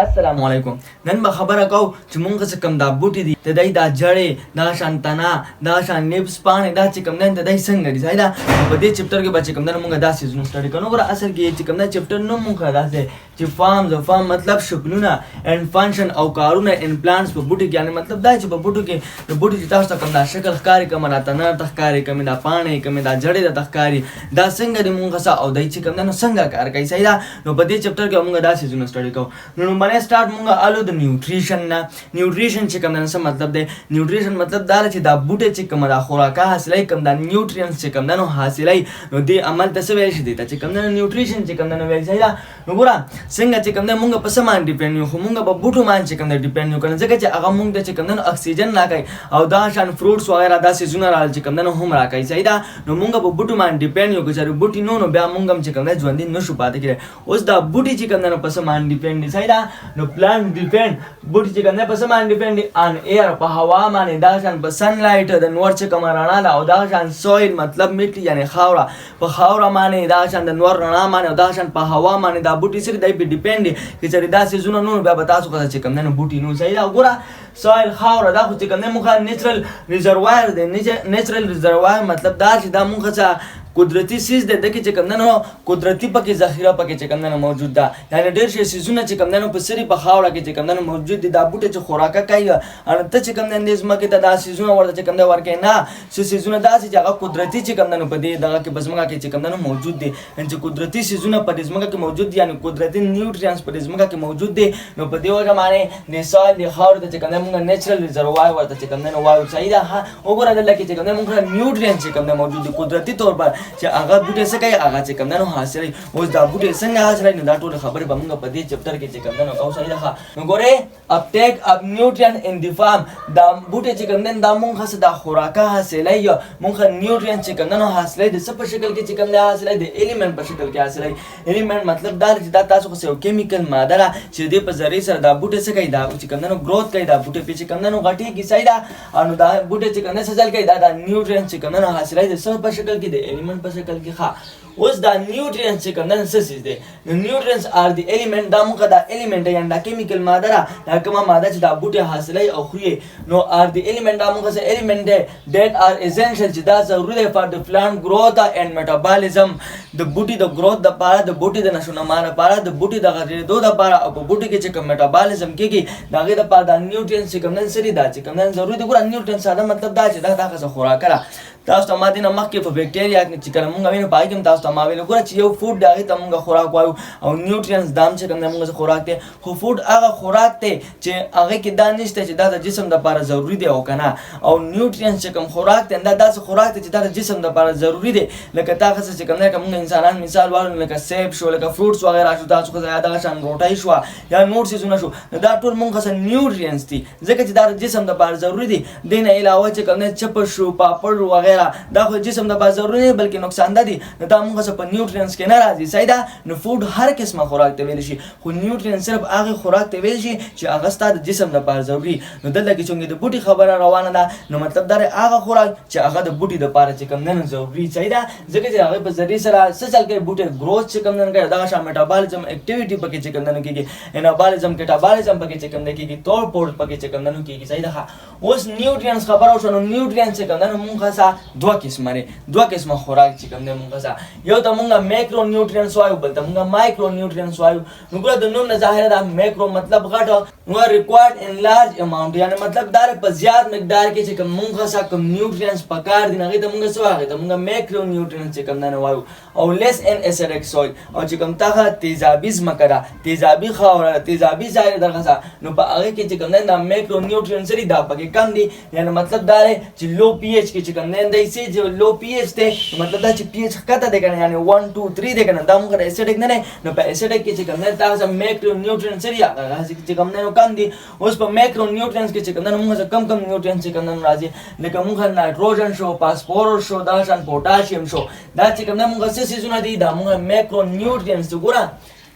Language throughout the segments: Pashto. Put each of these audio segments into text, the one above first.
अस्सलामुअलैकुम नन बा खबर को چې مونږ څه کم دا بوټي دي ته دای دا جړې دا شانتنا دا شان نیبس پانه دا چې کم نن ته دای څنګه دي دا په دې چپټر کې بچ کم نن مونږ دا سیزون سټډي کوو ګره اصل کې چې کم نن چپټر نو مونږ دا چې فارم مطلب شکلونه اند فنکشن او کارونه ان پلانټس په بوټي کې یعنی مطلب دا چې په بوټو کې د بوټي چې تاسو کم دا شکل ښکاری کوم راته نه تخکاری کوم دا پانه کوم دا جړې د تخکاری دا څنګه دي مونږ څه او دای چې کم نن څنګه کار کوي صحیح دا نو په دې چپټر کې مونږ دا سیزون سټډي کوو نو باندې سٹارټ مونږ الو د نیوټریشن نه نیوټریشن چې کوم څه مطلب دی نیوټریشن مطلب دا چې دا بوټي چې کوم دا خوراکه حاصلای کوم دا نیوټرینز چې کوم نو حاصلای نو دې عمل ته څه ویل شي دی چې کوم نو نیوټریشن چې کوم نو ویل شي دا نو ګوره څنګه چې کوم مونږ په سمان ډیپند یو خو مونږ په بوټو باندې چې کوم ډیپند یو کنه ځکه چې هغه مونږ د چې کوم نو اکسیجن راکای او دا شان فروټس وغیرہ دا سيزونه را چې کوم نو هم راکای صحیح دا نو مونږ په بوټو باندې ډیپند یو چې بوټي نو بیا مونږ هم چې کوم ژوند نه شو پاتې کړي اوس دا بوټي چې کوم نو په سمان ډیپند دي صحیح دا نو پلان ډیپند بوټي چې کوم په سمان ډیپند ان ایر په هوا باندې دا شان په سن لایټ د نور چې کوم رڼا دا او دا شان سویل مطلب میټي یعنی خاوره په خاوره باندې دا شان د نور رڼا باندې دا شان په هوا باندې دا بوټي سره دای په ډیپند دي چې دا سيزونه نو بیا به تاسو کوم چې کوم نه بوټي نو صحیح دا وګوره سویل خاوره دا خو چې کوم نه مخه نیچرل ریزروایر دی نیچرل ریزروایر مطلب دا چې دا مخه قدرتی چیز د دغه چې کوم نه قدرتی پکې ذخیره پکې چې کوم نه موجود ده یعنی ډېر شي سيزونه چې کوم نه په سری په خاوره کې چې کوم نه موجود دي دا بوټي چې خوراکه کوي ان ته چې کوم نه د زمکه ته دا سيزونه ورته چې کوم نه ورکې نه سيزونه دا چې هغه قدرتی چې کوم نه په دې دغه کې بزمکه کې چې کوم نه موجود دي ان چې قدرتی سيزونه په زمکه کې موجود دي یعنی قدرتی نیوټرینز په زمکه کې موجود دي نو په دې وجه باندې د سویل د خاوره ته چې کوم نه موږ نیچرل ریزروایر ورته چې کوم نه وایو صحیح ده وګوره دلته کې چې کوم نه موږ نیوټرینز چې کوم نه موجود دي قدرتی طور پر چې هغه بوټي څه کوي هغه چې کوم نه حاصلې اوس دا بوټي څنګه حاصلې نو دا ټول خبره به موږ په دې چپټر کې چې کوم نه کوو صحیح ده نو ګوره اپټیک اپ نیوټرین ان دی فارم دا بوټي چې کوم نه دا موږ څه دا خوراکه حاصلې یا موږ نیوټرین چې کوم نه حاصلې د څه په شکل کې چې کوم نه حاصلې د الیمنت په شکل کې حاصلې الیمنت مطلب دا چې دا تاسو خو یو کیمیکل ماده را چې دې په ذریعہ سره دا بوټي څه کوي دا چې کوم نه گروث کوي دا بوټي په چې کوم نه غټي کې صحیح ده انو دا بوټي چې کوم نه سجل کوي دا نیوټرین چې کوم نه حاصلې د څه په شکل کې د الیمنت په شکل کې ښه اوس دا نیوټرینز چې کوم نه څه چیز دي نو نیوټرینز ار دی الیمنت دا موږ دا الیمنت یا دا کیمیکل ماده را دا کومه ماده چې دا بوټي حاصلې او خوري نو ار دی الیمنت دا موږ څه الیمنت دی دیٹ ار اسنشل چې دا ضروري دی فار د پلانټ گروث اند میټابولیزم د بوټي د گروث د لپاره د بوټي د نشونما لپاره د بوټي د غړېدو لپاره او په بوټي کې چې کوم میټابولیزم کېږي دا غي د لپاره د نیوټرینز چې کوم نه سری دا چې کوم نه ضروري دی ګور نیوټرینز ساده مطلب دا چې دا څه خوراک را تاسو ته ماده نه مخکې په بکټیریا کې چې کوم موږ وینو پای کې تاسو ته ما ویل ګور چې یو فود دغه ته موږ خوراک وایو او نیوټرینز دام چې کوم موږ خوراک ته خو فود هغه خوراک ته چې هغه کې دا نشته چې دا د جسم لپاره ضروری دی او کنه او نیوټرینز چې کوم خوراک ته دا داسې خوراک ته چې دا د جسم لپاره ضروری دی لکه تاسو چې کوم موږ انسانان مثال وایو لکه سیب شو لکه فروټس وغیرہ شو تاسو خو زیاده شان روټای شو یا نور څه شو دا ټول موږ څه نیوټرینز دي ځکه چې دا د جسم لپاره ضروری دي دینه علاوه چې کوم چپ شو پاپړ وغیرہ دا خو جسم د بازار نه بلکې نقصان ده دي دا موږ څه په نیوټرینز کې نه راځي صحیح ده نو فود هر قسمه خوراک ته ویل شي خو نیوټرینز صرف هغه خوراک ته ویل شي چې هغه ستاسو جسم لپاره ضروري نو دلته کې څنګه د بوټي خبره روانه ده نو مطلب دا هغه خوراک چې هغه د بوټي لپاره چې کوم نه ضروري صحیح ده ځکه چې هغه په ذریعہ سره څه چل کې بوټي گروث چې کوم نه کوي دا شامل میټابولیزم اکټیویټي پکې چې کوم نه کېږي انابولیزم کټابولیزم پکې چې کوم نه کېږي تور پور پکې چې کوم نه کېږي صحیح ده اوس نیوټرینز خبره وشو نیوټرینز چې کوم نه موږ څه دوه دوه قسمه خوراک چې کوم نه مونږه یو ته مونږه مایکرو نیوټرینز وایو بل ته مونږه مایکرو نیوټرینز وایو نو ګوره د نوم نه ظاهر ده مایکرو مطلب غټ نو ریکوایرډ ان لارج اماونټ یعنی مطلب دا په زیات مقدار کې چې کوم مونږه کوم نیوټرینز پکار دي نه ته مونږه سواغه ته مونږه مایکرو نیوټرینز چې کوم نه وایو او لیس ان اسیډک سویل او چې کوم تاغه تیزابي زمکره تیزابي خاوره تیزابي ځای درغه نو په هغه کې چې کوم نه مایکرو نیوټرینز لري دا پکې کم دي یعنی مطلب دا چې لو پی ایچ کې چې کوم نه دی سي جو لو پی ایچ ته مطلب دا چې پی ایچ کته دی کنه یعنی 1 2 3 دی کنه دا موږ اسیډک نه نو په اسیډک کې چې کوم نه تاسو مایکرو نیوټرینز لري هغه چې کوم نه کم دي اوس په مایکرو نیوټرینز کې چې کوم نه موږ کم نیوټرینز چې کوم نه راځي لکه موږ نایټروجن شو فاسفورس شو دا شان پوتاشیم شو دا چې کوم نه موږ څه سيزونه دي دا موږ مایکرو نیوټرینز وګورئ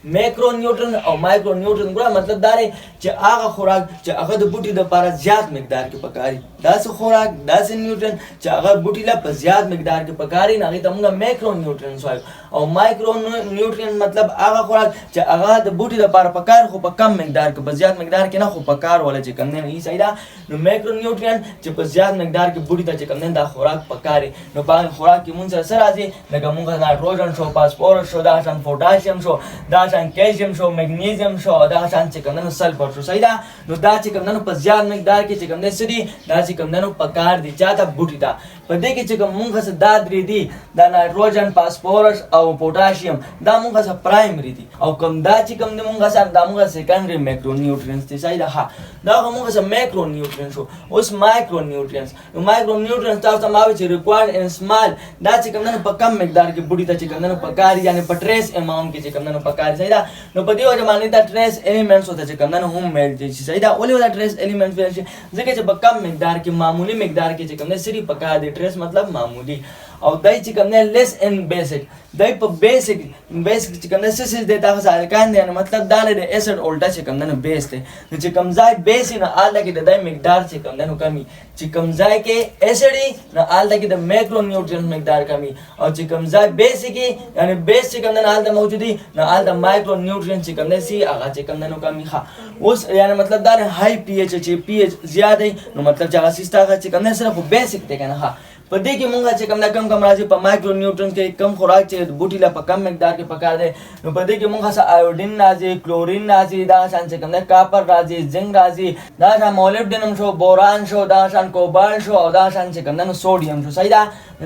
مایکرو نیوټرن او مایکرو نیوټرن ګوره مطلب دا دی چې هغه خوراک چې هغه د بوټي دپاره زیات مقدار کې پکاري داسې خوراک داسې نیوټرن چې هغه بوټي له په زیات مقدار کې پکاري نو هغې ته موږ مایکرو نیوټرنس وایو او مایکرو نیوټرن مطلب هغه خوراک چې هغه د بوټي دپاره پکار خو په کم مقدار کې په زیات مقدار کې نه خو پکار ولا چې کوم دی نو صحیح ده نو مایکرو نیوټرن چې په زیات مقدار کې بوټي ته چې کوم دی دا خوراک پکاري نو په هغې خوراک کې مونږ سره څه راځي لکه مونږ نایټروجن شو فاسفورس شو دغه شان پوټاشیم شو دغه شان کیلشیم شو مګنیزیم شو او دغه شان چې کوم دی نو سلفر شو صحیح ده نو دا چې کوم دی نو په زیات مقدار کې چې کوم دی څه دي دا چې کوم دی نو پکار دي چا ته بوټي ته په دې کې چې کوم مونږ څه دا درې دي دا نایټروجن فاسفورس او پوټاشیم دا مونږ څه پرایمري دي او کوم دا چې کوم دی مونږ څه دا مونږ سیکنډري مایکرو نیوټرینز دي صحیح ده ها دا مونږ څه مایکرو نیوټرینز شو اوس مایکرو نیوټرینز نو مایکرو نیوټرینز تاسو ته ماوي چې ریکوایرډ ان سمال دا چې کوم نه په کم مقدار کې بوډي ته چې کوم نه پکاري یعنی په ټریس اماونت کې چې کوم نه پکاري صحیح ده نو په دې وجه باندې دا ټریس الیمنټس ته چې کوم نه هم میل دي صحیح ده ولې دا ټریس الیمنټس ویل شي ځکه چې په کم مقدار کې معمولی مقدار کې چې کوم نه سری پکار دي ټریس مطلب معمولی او دای چې کوم نه لیس ان بیسیک دای په بیسیک چې کوم نه سیس دي تاسو سره کاند دی مطلب دا له اسید اولټا چې کوم نه بیس دی نو چې کوم ځای بیس نه آله کې د دای مقدار چې کوم نه کمی چې کوم ځای کې اسید نه آله کې د مایکرو نیوټرین مقدار کمی او چې کوم ځای بیس کې یعنی بیس چې کوم نه آله موجودي نه آله مایکرو نیوټرین چې کوم نه سي هغه چې کوم نه کمی ښه اوس یعنی مطلب دا هاي پی ایچ چې پی ایچ زیات دی نو مطلب چې هغه سیستا چې کوم نه سره خو بیسیک دی کنه ښه په دې کې مونږ چې کم راځي په مایکرو نیوټرن کې کم خوراک چې بوټي له په کم مقدار کې پکار دی نو په دې کې مونږ څه آیوډین راځي کلورین راځي دا شان چې کم کاپر راځي زنګ راځي دا شان مولبډینم شو بوران شو دا شان کوبالت شو او دا شان چې کم سوډیم شو صحیح ده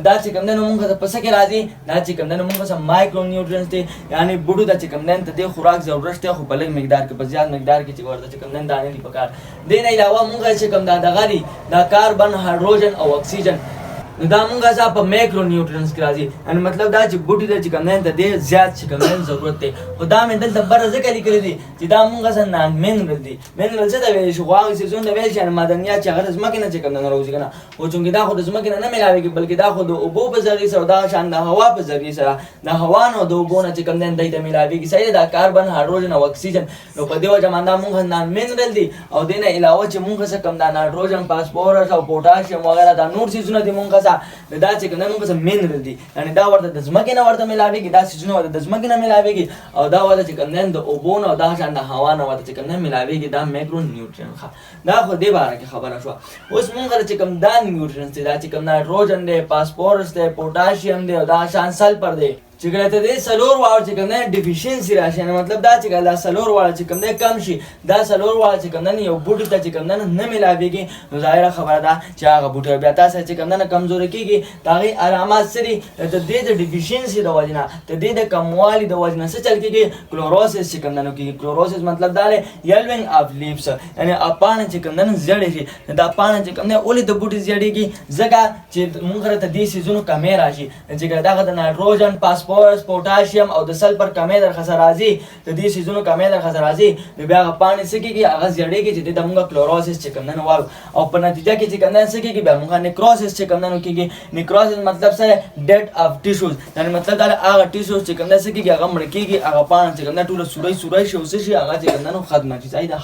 دا چې کم مونږ په څه کې راځي دا چې کم مونږ څه مایکرو نیوټرنز دي یعنی بوټو ته چې کم ته د خوراک ضرورت دی خو په لږ مقدار کې په زیات مقدار کې چې ورته چې کم دانه دي پکار دې نه علاوه مونږ چې کم دا غري دا کاربن هایدروجن او اکسیجن دا مونږه ځا په مایکرو نیوټرنز کې راځي ان مطلب دا چې بوټي ته چې کوم نه د زیات چې کوم ضرورت دی خو دا مې دلته بره ځکه لیکلي دي چې دا مونږه څه نه مینرل دي مینرل څه دا ویل شو غواړي چې زونه ویل چې معدنیات چې هغه ځمکې نه چې کوم نه راوځي کنه خو چونګې دا خو د ځمکې نه ملاويږي بلکې دا خو د اوبو په ذریعہ سره دا شان د هوا په ذریعہ سره د هوا نو د اوبو نه چې کوم نه دایته ملاويږي صحیح دا کاربن هایدروجن او اکسیجن نو په دې وجه باندې مونږه نه مینرل دي او دینه علاوه چې مونږه څه کوم دا نایټروجن فاسفورس او پوټاشیم وغیرہ دا نور چیزونه دي مونږه دا چې کوم موږ څه مینرل دي یعنی دا ورته د ځمکې نه ورته ملاويږي دا سيزونه ورته د ځمکې نه ملاويږي او دا ورته چې کوم د اوبو نه او دا شان د هوا نه ورته چې کوم ملاويږي دا مایکرو نیوټرین ښه دا خو دې باره کې خبره شو اوس موږ چې کوم دا نیوټرینز دي دا چې کوم نایټروجن دی فاسفورس دی پوټاشیم دی او دا شان سلفر دی چې کله ته دې سلور واړه چې کوم نه ډیفیشنسي راشي نو مطلب دا چې کله دا سلور واړه چې کوم نه کم شي دا سلور واړه چې کوم نه یو بوټي ته چې کوم نه ملاويږي نو ظاهره خبره ده چې هغه بوټي بیا تاسو چې کوم نه کمزوري کیږي داغي علامات سری ته دې د ډیفیشنسي د وجنه ته دې د کموالي د وجنه څه چل کیږي کلوروسس چې کوم نه کیږي کلوروسس مطلب دا دی یلوینګ اف لیفز یعنی اپانه چې کوم نه زړې شي دا پانه چې کوم نه اولې د بوټي زړېږي ځکه چې موږ ته دې سيزونو کمې راشي چې دا د نایټروجن فاسفورس پوټاشیم او د سلفر کمې در خسر راځي د دې سيزونو کمې در خسر راځي نو بیا هغه پانی سکیږي هغه زړېږي چې د موږ کلوروسس چې کوم نه وایو او په نتیجه کې چې کوم نه سکیږي بیا موږ نیکروسس چې کوم نه کیږي نیکروسس مطلب څه ډیث اف ټیشوز یعنی مطلب دا هغه ټیشوز چې کوم نه سکیږي هغه مړ کیږي هغه پانی چې کوم نه ټول سوري شي او شي هغه چې کوم نه ختم شي صحیح ده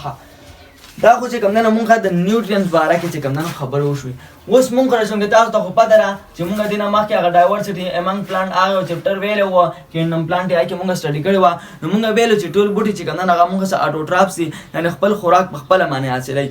دا خو چې کوم نه مونږه د نیوټرینز باره کې چې کوم نه خبر وشوي اوس مونږ راځم د تاسو ته خو پته را چې مونږ د نه مخکې هغه ډایورسټي امنګ پلانټ هغه چپټر ویلو و کینډم پلانټ یې کې مونږ سټډي کړی و نو مونږ ویلو چې ټول بوټي چې کوم نه هغه مونږ سره اټوټراپس دي یعنی خپل خوراک په خپل معنی حاصلای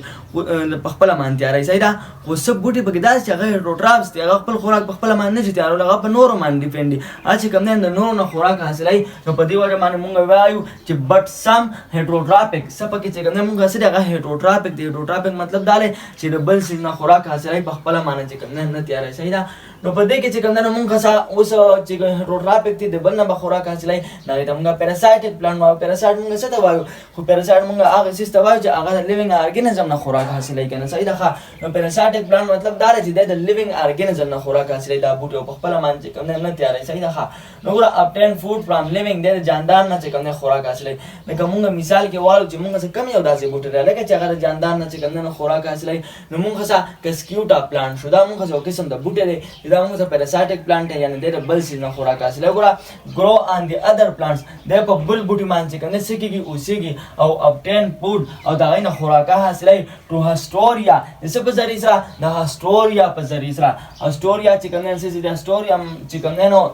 په خپل معنی تیارای صحیح ده خو سب بوټي په کې دا چې هغه اټوټراپس دي هغه خپل خوراک په خپل معنی نه تیارول هغه په نورو باندې ډیپند دي چې کوم نه نورو نه خوراک حاصلای نو په دې وجه باندې مونږ وایو چې بټ سم هیټروټراپیک سپکه چې کوم نه مونږ سره هغه هیټروټراپیک دی هیټروټراپیک مطلب دا دی چې د بل څه نه خوراک حاصلای په خپل معنی چې کوم نه تیارای صحیح ده نو په دې کې چې کوم نه مونږ اوس چې هیټروټراپیک دی د بل نه خوراک حاصلای نه د مونږ پیراسایټیک پلانټ وایو پیراسایټ مونږ څه ته وایو خو پیراسایټ مونږ هغه سیستم وایو چې هغه لیوینګ ارګانیزم نه خوراک حاصلای کنه صحیح ده نو پیراسایټیک پلانټ مطلب دا دی چې د لیوینګ ارګانیزم نه خوراک حاصلای دا بوټي په خپل معنی چې کوم نه تیارای صحیح ده نو ګور ابټین فود فرام لیوینګ د جاندار نه چې کوم نه خوراک حاصلای لکه مونږ مثال کې وایو چې مونږ څه کم یو داسې بوټي لکه چې هغه دغه جاندار نه چې کوم نه خوراک حاصلوي. نو مونږ څه کسکیوټا پلانټ شو، دا مونږ یو قسم د بوټی دی چې دا مونږ پیراسایټک پلانټ دی، یعنی د بل سیز نه خوراک حاصلوي. ګوره ګرو آن دی ادر پلانټس د په بل بوټي باندې کوم نه سکیږي اوسېږي او ابټین فود او دا غي نه خوراک حاصلوي. ټو هستوریا څه په ذریعہ سره د هستوریا په ذریعہ سره. هستوریا چې کوم نه سې د هستوریا چې کوم نه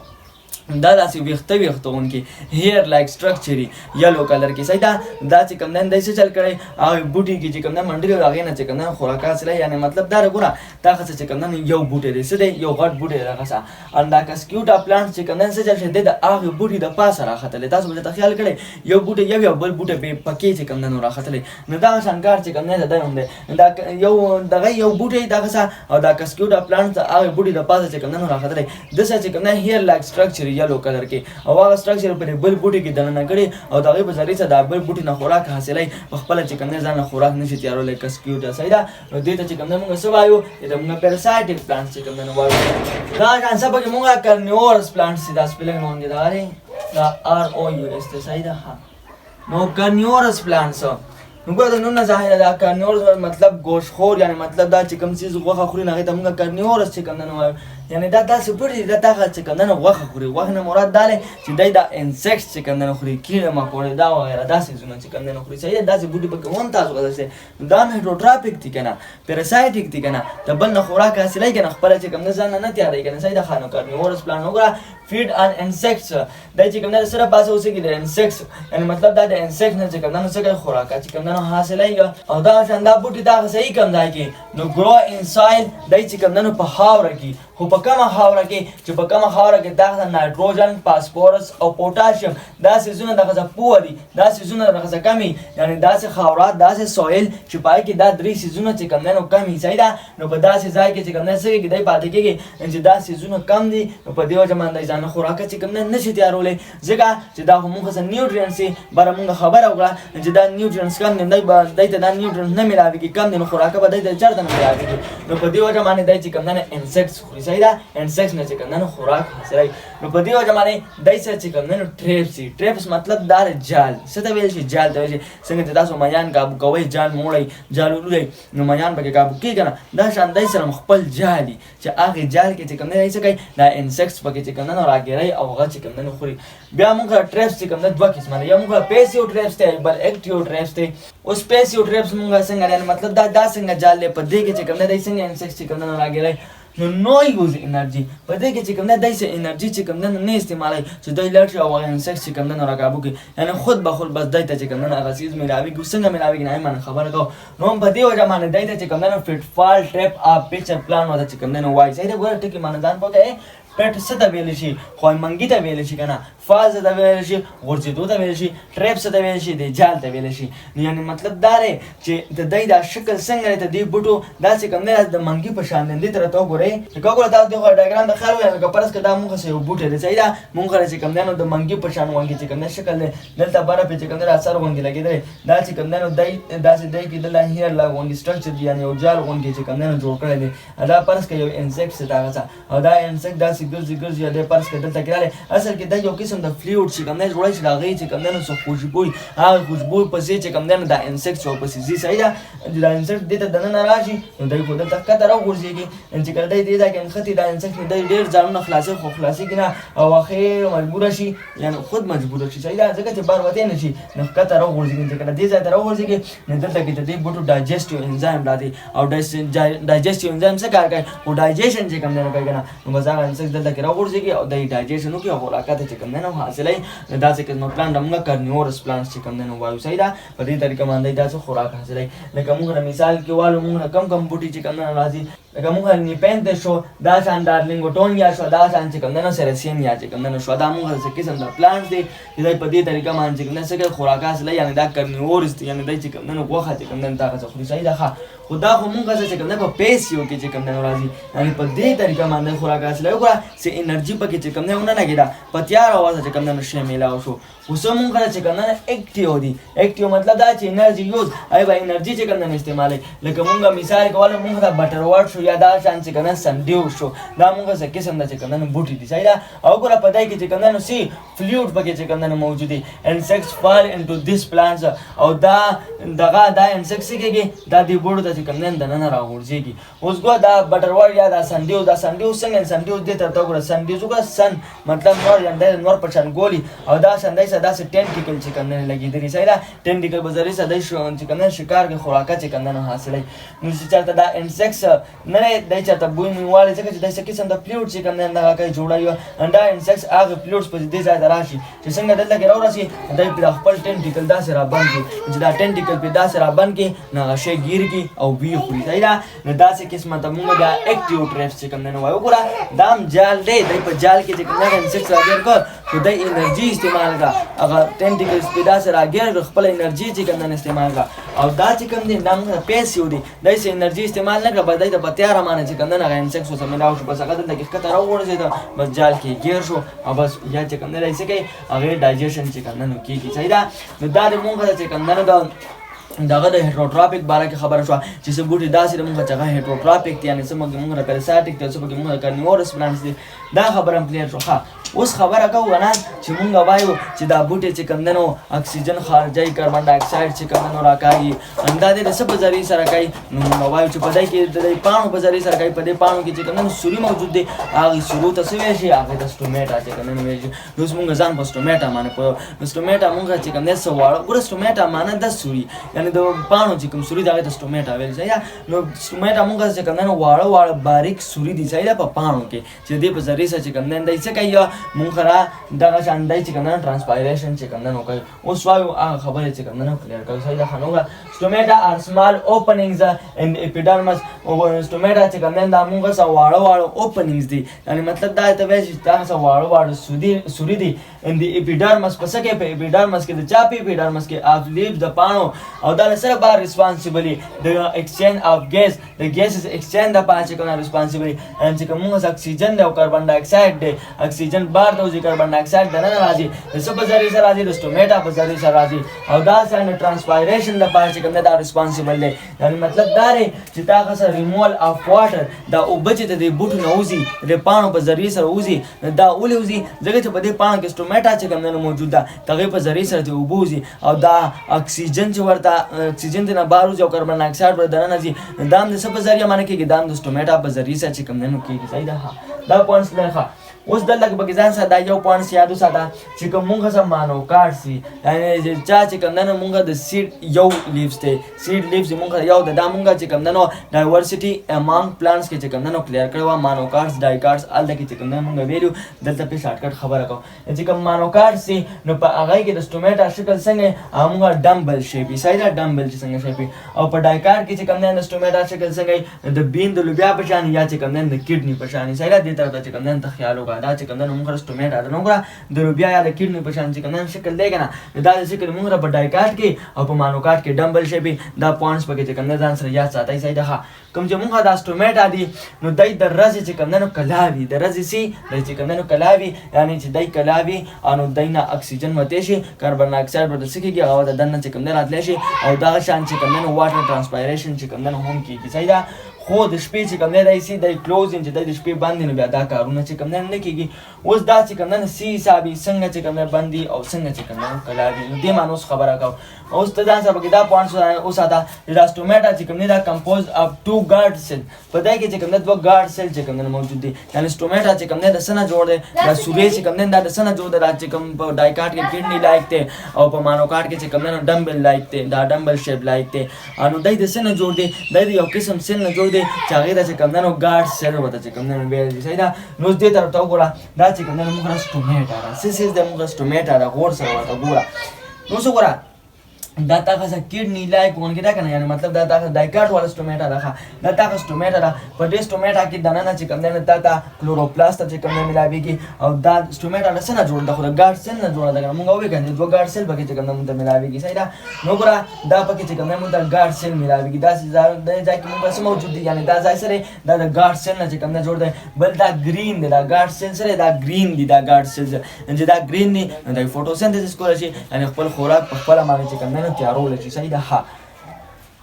دا داسې ویښته هیر لایک سټرکچر یلو کلر کې صحیح ده. دا چې کوم نه داسې چل کړی او بوټي کې چې کوم نه منډلې هغې نه چې کوم نه خوراک حاصلوي. یعنی مطلب دا ګوره دا څه چې کوم نه یو بوټی دی څه دی یو غټ بوټی دی دغه څه. ان دا کسکیوټا پلانټ چې کوم نه څه چل شي دی د هغې بوټي د پاسه راختلی. تاسو به درته خیال کړی یو بوټی یو بل بوټی پکې چې کوم نه راختلی. نو دغه شان کار چې کوم نه دی هم دی. دا یو دغه یو بوټی دغه څه او دا کسکیوټا پلانټ د هغې بوټي د پاسه چې کوم نه راختلی. داسې چې کوم نه هیر لایک سټرکچر یلو کلر کې او هغه سټرکچر په بل بوټي کې دننه کړي او د هغې په ذریعې سره د بل بوټي نه خوراک حاصلوي. په خپله چې کوم نه ځان نه خوراک نشي تیارولی کسکیوټا صحیح ده. نو دې ته چې کوم نه مونږ څه وایو چې د مونږ پیراسایټک پلانټ چې کوم نه وایو. دا شان څه پکې مونږ کرنیورس پلانټس دا سپیلنګ باندې دا دی دا ROUS دی صحیح ده. نو کرنیورس پلانټس نو ګوره نو نه ظاهره دا کرنیورس مطلب گوشتخور، یعنی مطلب دا چې کوم چیز غوښه خوري هغې ته مونږ کرنیورس چې کوم نه وایو. یعنی دا داسې بوټي دي دغه چې کوم نه غوښه خوري. غوښه نه مراد دا دی چې دی دا انسیکټس چې کوم نه خوري، کیړه مکوړې دا وغیره داسې څیزونه چې کوم نه خوري صحیح ده. داسې بوټي پکې هم تاسو غوښتلی دا هیډروټراپیک دي که نه پیراسایټک دي که نه د بل نه خوراک حاصلوي که نه خپله چې کوم نه ځان نه تیاروي که نه صحیح ده. ښه نو کرنیورس پلانټ وګوره فیډ آن انسیکټس دی چې کوم نه سره پاسه اوسېږي د انسیکټس، یعنی مطلب دا د انسیکټ نه چې کوم نه څه کوي خوراک چې کوم نه حاصلوي. او دا شان دا بوټي دا صحیح کوم ځای کې نو ګرو ان سایل دی چې کوم نه په خاوره کې خو په کومه خاوره کې چې په کومه خاوره کې دغه نایټروجن فاسفورس او پوټاشیم دا سیزونه دغه پوه دي دا سیزونه دغه کمي، یعنی داسې خاورات داسې سویل چې پای کې دا درې سیزونه چې کوم نه کمي صحیح ده. نو په داسې ځای کې چې کوم نه څه کېږي دی پاتې کېږي چې دا سیزونه کم دي. نو په دې وجه باندې ځان خوراک چې کوم نه نشي تیارولی ځکه چې دا خو مونږ څه نیوټرینټس دي بره مونږ خبره وکړه چې دا نیوټرینټس کم دي دی ته دا نیوټرینټس نه میلاوېږي کم دي نو خوراک به دی ته چېرته نه میلاوېږي. نو په دې وجه باندې دی چې کوم نه انسیکټس خوري صحیح ده. انسیکټس نه چې کوم نه خوراک حاصلوي. نو په دې وجه باندې دی سره چې کوم نه ټریپس دي. ټریپس مطلب دا جال څه ته ویل شي جال ته ویل شي. څنګه چې تاسو میان کابو کوئ جال موړئ جال ولولئ نو میان پکې کابو کېږي که نه دا شان دی سره خپل جال دي چې هغې جال کې چې کوم نه دی څه کوي دا انسیکټس پکې چې کوم نه راګیروي او هغه چې کوم نه خوري. بیا موږ ټریپس چې کوم نه دوه قسمه دي. یو موږ پیسیو ټریپس دی بل اکټیو ټریپس دی. اوس پیسیو ټریپس موږ څنګه دی مطلب دا څنګه جال دی په دې کې چې کوم نه دی څنګه انسیکټس چې کوم نه راګیروي. نو یوز انرژي په دې کې چې کوم نه دی څه انرژي چې کوم نه استعمالوي چې دی لړ شي او هغه انسیکټس چې کوم نه راکابو کوي، یعنی خود به خود بس دی ته چې کوم نه هغه څیز میلاوېږي. څنګه میلاوېږي نه من خبره کوم. نو په دې وجه باندې دی ته چې کوم نه فټ فال ټریپ اپ پیچر پلان وته چې کوم نه وایي صحیح ده. ګوره ټکي باندې ځان پوهه پټ څه ته ویل شي خوایمنګي ته ویل شي که نه فاز ته ویل شي غورځېدو ته ویل شي ټریپ څه ته ویل شي د جال ته ویل شي. یعنی مطلب دا دی چې د دی دا شکل څنګه دی د دې بوټو داسې کوم نه د منګي په شان دی. دې ته راته وګورئ چې ګوره تاسو دغه ډایګرام د خیال وایي لکه فرض کړه دا مونږ څه یو بوټی دی صحیح ده. مونږ چې کوم دی نو د منګي په شان غوندې چې کوم دی شکل دی دلته بره پې چې کوم دی اثر غوندې لګېدلی دا چې کوم دی نو دی داسې دی کې دلته هیر لا غوندې سټرکچر دی یعنې یو جال غوندې چې کوم دی نو جوړ کړی دی. دا فرض کړه یو انسیکټس دی دغه څه او دا انسیکټ داسې ګرځي فرض کړه دلته کې راغلی اصل کې دا یو قسم د فلویډ چې کوم دی جوړی چې د هغې چې کوم دی نو څه خوشبوی هغه خوشبوی پسې چې کوم دی نو دا انسیکټس ورپسې ځي صحیح ده. دا انسیکټ دې ته دننه راشي نو دی خو دلته ښکته راوغورځېږي چې کله دی دې ځای کې نښتي دا انسیکټ نو دی ډېر ځانونه خلاصوي خو خلاصېږي نه او اخر مجبوره شي یعنی خود مجبوره شي صحیح ده ځکه چې بار وتی نه شي نو ښکته راوغورځېږي. چې کله دې ځای ته راوغورځېږي نو دلته کې د دې بوټو ډایجسټیو انزایم راځي او ډایجسټیو انزایم څه کار کوي خو ډایجېشن چې کوم دی نو کوي که نه نو بس هغه انسیکټ دلته کې راوغورځېږي او دی ډایجېشن وکړي او خوراکات چې کوم دی نو حاصلوي. داسې قسمه پلانټ موږ کرنیورس پلانټس چې کوم دی نو وایو صحیح ده. په دې طریقه باندې داسې خوراک حاصلوي. لکه موږ مثال کې والو موږ کم بوټي چې کوم دی نو راځي لکه موږ نیپینتس شو دا شان ډارلینګوټونیا شو دا شان چې کوم دی نو سیرسیمیا چې کوم دی نو شو دا موږ څه قسم د پلانټس دی چې دی په دې طریقه باندې چې کوم دی څه کوي خوراک حاصلوي. یعنی دا کرنیورس دی یعنی دی چې کوم دی نو غوښه چې کوم دی نو هغه څه خوري صحیح ده. ښه خو دا خو موږ چې کوم دی په پیسیو کې چې کوم دی نو راځي یعنی په دې طریقه باندې خوراک حاصلوي. وګوره څه انرژي پکې چې کوم دی ونه لګېده په تیاره اوازه چې کوم دی نو شی میلاو شو. اوس موږ چې کوم دی اکټیو دي. اکټیو مطلب دا چې انرژي یوز ای به انرژي چې کوم دی استعمالوي. لکه موږ مثال کوو موږ دا بټر واټ شو یا دا شان چې کنه سنډیو شو دا موږ څه قسم د چې کنه بوټي دي صحیح ده او ګوره په دای کې چې کنه سی فلویډ پکې چې کنه موجود دي انسیکټس فال انټو دیس پلانټس او دا دغه دا انسیکټس کېږي دا دی بوټو ته چې کنه دنه راغورځيږي اوس ګو دا بټرورډ یا دا سنډیو څنګه سنډیو دې ته ګوره سنډیو څنګه سن مطلب نور پرشان ګولي او دا سندای سدا سه ټینټیکل چې کنه لګیدلی صحیح ده ټینټیکل به ذریعہ سدای شو چې کنه شکار کې خوراکه چې کنه حاصلې نو چې چاته دا انسیکټس نه دای چاته بوی نیواله چې دای څه قسم د فلویډ چې کنه دا کوي جوړایو اندا انسیکټس هغه فلویډز په دې ځای راشي چې څنګه دلته کې راوړي دای په خپل ټینټیکل دا سره باندې چې دا ټینټیکل په دا سره باندې نه شي ګیر کی او وی خوري صحیح ده نو دا څه قسمه ته موږ دا اکټیو ټریپس چې کنه وایو ګوره دام جال دی دای په جال کې چې کنه انسیکټس راګر کړ خو دای انرژي استعمال کا هغه ټینټیکلز په دا سره راګر خپل انرژي چې کنه استعمال کا او دا چې کوم دي نام پیسې ودی دای سه انرژي استعمال نه کړ بدای د بتیار معنی چې کنه هغه انسیکټس سره ملاو شو بس هغه د دقیقه تر وګورځي دا بس جال کې ګیر شو او بس یا چې کنه دای څه کوي هغه ډایجیشن چې کنه نو کیږي صحیح ده نو دا د مونږ چې کنه دا دغه د هیټروټراپیک باره کې خبره شو چې څه بوټي داسې موږ چې هغه هیټروټراپیک دي یعنی څه موږ پیراسایټیک ته څه موږ کارنیورس پلانټس دي دا خبره هم کلیر شو ښه اوس خبره کوو نه چې موږ وایو چې دا بوټي چې کمندنو اکسیجن خارجي کاربن ډای اکساید چې کمندنو راکاږي اندازې د څه په ذریعه سره کوي نو موږ وایو چې په دې کې د پاڼو په ذریعه سره کوي په دې پاڼو کې چې کمندنو سوري موجود دي هغه سورو ته څه ویل شي هغه د سټومیټا چې کمندنو ویل شي نو موږ ځان په سټومیټا باندې په سټومیټا موږ چې کمندنو څه واړو ګور سټومیټا معنی د سوري یعنی د پاڼو چې کوم سوري دا د سټومیټا ویل شي نو سټومیټا موږ چې کمندنو واړه باریک سوري دي چې په پاڼو کې چې دې په ذریعه سره چې کمندنو دای څه کوي موږ را دغه شاندای چې کنه ټرانسپایریشن چې کنه کوي اوس وایو هغه خبره چې کنه کلیر کوي صحیح ده خنوګه stomata are small openings in the epidermis او stomata چې کنه دا موږ سره واړه openings دي یعنی مطلب دا ته وایي چې دا سره واړه سوري دي in the epidermis پس کې په epidermis کې د چاپی epidermis کې of leaves د پانو او دا سره بار responsibility the exchange of gas the gases exchange د پانچ کنه responsibility ان چې کومه اکسیجن او کاربن ډای اکساید دی اکسیجن بار د کاربن ډای اکساید دنه راځي د څه په ذریعہ سره راځي د سټومیټا په ذریعہ سره راځي او دا څنګه ټرانسپایریشن د پاره چې کوم دا ریسپانسیبل دی یعنی مطلب دا دی چې تاسو سره ریمول اف واټر دا او بچ ته د بوټو نه وځي د پانو په ذریعہ سره وځي دا اولې وځي ځکه چې په دې پانو کې سټومیټا چې کوم نه موجود ده دغه په ذریعہ سره ته وبوزي او دا اکسیجن چې ورته اکسیجن د نه بار وځي او کاربن ډای اکساید ور دنه راځي دا د څه په ذریعہ باندې کېږي دا د سټومیټا په ذریعہ سره چې کوم نه کېږي صحیح ده دا پوینټس لري اوس د لګ بګی ځان سره دا یو پوینټ یادو ساته چې کوم مونږه سم مانو کارسي یعنی چا چې کوم نه مونږه د سیډ یو لیفز ته سیډ لیفز مونږه یو د دا مونږه چې کوم نه ډایورسټي امام پلانټس کې چې کوم نه کلیر کړو مانو کارس ډای کارس ال د کې چې کوم نه مونږه ویلو دلته په شارټ کټ خبره کوم چې کوم مانو کارسي نو په هغه کې د سټومیټا شکل څنګه مونږه ډمبل شیپی سایدا ډمبل چې څنګه شیپی او په ډای کار کې چې کوم نه سټومیټا شکل څنګه د بین د لوبیا په شان یا چې کوم نه د کډنی په شان سایدا دې ته چې کوم نه خیال وکړه دا چې کوم نه موږ سټومیټا دا نوګره د لوبیا یا د کډنی په شان چې کوم نه شکل دی کنه دا د شکل موږ په ډای کار کې او په مانو کار کې ډمبل شیپی دا پوینټس پکې چې کوم نه ځان سره یاد ساتي سایدا کوم چې موږ دا سټومیټا دي نو دای د رز چې کوم نه کلاوي د رز سي د چې کوم نه کلاوي یعنی چې دای کلاوي انو داینا اکسیجن وته شي کاربن ډای اکساید ورته سکیږي هغه د دنه چې کوم نه راتلی شي او دا شان چې کوم نه واټر ټرانسپایریشن چې کوم نه هم کیږي سایدا خو د شپې چې کوم نه دی سي د کلوزینګ چې د شپې باندې نو بیا دا کارونه چې کوم نه کیږي اوس دا چې کوم نه سی حسابي څنګه چې کوم نه باندې او څنګه چې کوم نه کلاوي نو دې مانوس خبره کوم اوس ته ځان سره دا پوینټس اوس اته د سټومیټا چې کوم نه دا کمپوز اف ټو ګارډ سیل په دای کې چې کوم نه دوه ګارډ سیل چې کوم نه موجود دي یعنی سټومیټا چې کوم نه د سنه جوړ دی دا سوري چې کوم نه د سنه جوړ دی چې کوم په ډای کارت کې کډنی لایک ته او په مانو کارت کې چې کوم نه ډمبل لایک ته دا ډمبل شیپ لایک ته انو دای د سنه جوړ دی دای یو قسم سیل نه جوړ دی چې هغه د کوم نه ګارډ سیل وته چې کوم نه ویل دي سیدا نو دې تر تا وګوره دا چې کوم نه موږ سټومیټا را سیس د موږ سټومیټا را غور سره وته وګوره نو څو وګوره دا تاسو کډنی لایک ونګی دا کنه یعنی مطلب دا تاسو دایکاټ والا سټومیټا راخه دا تاسو سټومیټا را په دې سټومیټا کې دنه نه چې کوم نه تا کلوروپلاست چې کوم نه ملاويږي او دا سټومیټا نه څنګه جوړ ده خو دا ګارډ سیل نه جوړ ده موږ وې کنه دوه ګارډ سیل پکې چې کوم نه ملاويږي سایدا نو ګره دا پکې چې کوم نه دا ګارډ سیل ملاويږي دا ځای کې موږ سم موجود دي یعنی دا ځای سره دا ګارډ سیل نه چې کوم نه جوړ ده بل دا گرین دی دا ګارډ سیل سره دا گرین دی دا ګارډ سیل چې دا گرین نه دا فوټوسنتھیسس کول شي یعنی خپل خوراک په خپل باندې چې کوم نه تیارول شي دا ها